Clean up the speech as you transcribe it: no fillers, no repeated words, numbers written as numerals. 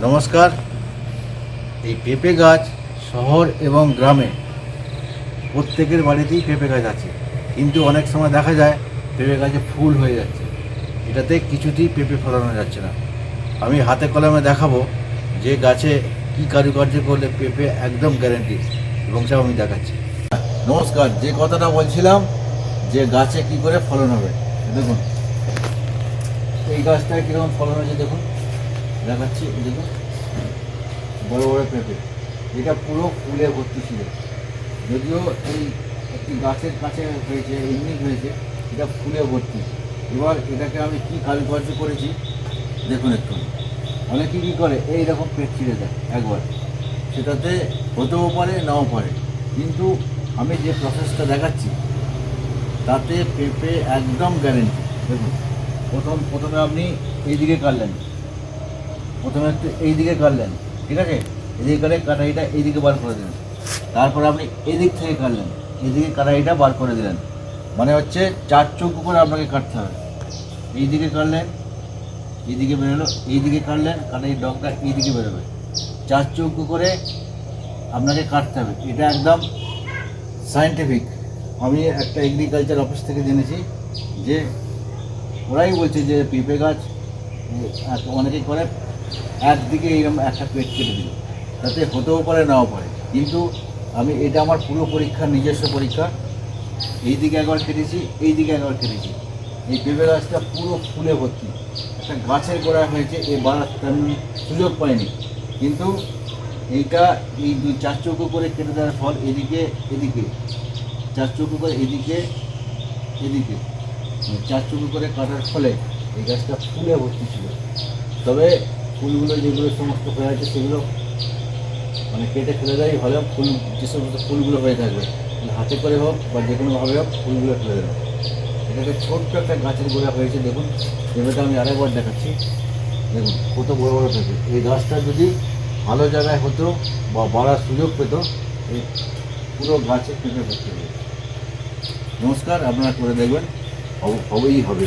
নমস্কার। এই পেঁপে গাছ শহর এবং গ্রামে প্রত্যেকের বাড়িতেই পেঁপে গাছ আছে, কিন্তু অনেক সময় দেখা যায় পেঁপে গাছে ফুল হয়ে যাচ্ছে, এটাতে কিছুতেই পেঁপে ফলানো যাচ্ছে না। আমি হাতে কলমে দেখাবো যে গাছে কী কারুকার্য করলে পেঁপে একদম গ্যারেন্টি, এবং সব আমি দেখাচ্ছি। নমস্কার। যে কথাটা বলছিলাম যে গাছে কি করে ফলন হবে, দেখুন এই গাছটায় কীরকম ফলন হয়েছে দেখুন, দেখাচ্ছি। দেখুন বড় বড় পেঁপে, এটা পুরো ফুলে ভর্তি ছিল, যদিও এই একটি গাছের কাছে হয়েছে, এমনি হয়েছে, এটা ফুলে ভর্তি। এবার এটাকে আমি কি কারুকার্য করেছি দেখুন একটু। অনেকে কী করে এইরকম পেট ছিঁড়ে দেয় একবার, সেটাতে হতেও পারে নাও পারে, কিন্তু আমি যে প্রসেসটা দেখাচ্ছি তাতে পেঁপে একদম গ্যারেন্টি। দেখুন প্রথমে আপনি এইদিকে কাটলেন, প্রথমে একটু এইদিকে কাটলেন, ঠিক আছে, এদিকে কাটে কাটাইটা এইদিকে বার করে দিলেন, তারপর আপনি এদিক থেকে কাটলেন, এদিকে কাটাইটা বার করে দিলেন, মানে হচ্ছে 4 চৌকো করে আপনাকে কাটতে হবে। এইদিকে কাটলেন, এইদিকে বেরোলো, এইদিকে কাটলেন, কাটাই ডগটা এইদিকে বেরোবে, 4 চৌকো করে আপনাকে কাটতে হবে। এটা একদম সায়েন্টিফিক। আমি একটা এগ্রিকালচার অফিস থেকে জেনেছি, যে ওরাই বলছে যে পেঁপে গাছ অনেকেই করে একদিকে এইরকম একটা পেট কেটে দিল, তাতে হতেও পারে নাও পারে, কিন্তু আমি এটা আমার পুরো পরীক্ষা, নিজস্ব পরীক্ষা। এই দিকে একবার কেটেছি, এই দিকে একবার কেটেছি, এই পেঁপে গাছটা পুরো ফুলে ভর্তি, একটা গাছের গোড়া হয়েছে, এই বাড়ার তেমন সুযোগ পায়নি, কিন্তু এইটা এই 4 চৌকো করে কেটে দেওয়ার ফল এদিকে এদিকে 4 চৌকো করে এদিকে এদিকে 4 চৌকো করে কাটার ফলে এই গাছটা ফুলে ভর্তি ছিল। তবে ফুলগুলো যেগুলো সমস্ত হয়ে আছে সেগুলো মানে কেটে ফেলে দেয়, হলে ফুল যে সমস্ত ফুলগুলো হয়ে থাকবে হাতে করে হোক বা যে কোনোভাবে হোক ফুলগুলো ফেলে দেবে। এটাকে ছোট্ট একটা গাছের গোড়া হয়েছে, দেখুন পেঁপেটা আমি আরেকবার দেখাচ্ছি। দেখুন কত বড় বড় পেঁপে। এই গাছটা যদি ভালো জায়গায় হতো বা বাড়ার সুযোগ পেত, এই পুরো গাছে পেঁপে ভর্তি হবে। নমস্কার, আপনারা করে দেখবেন, হবেই হবে।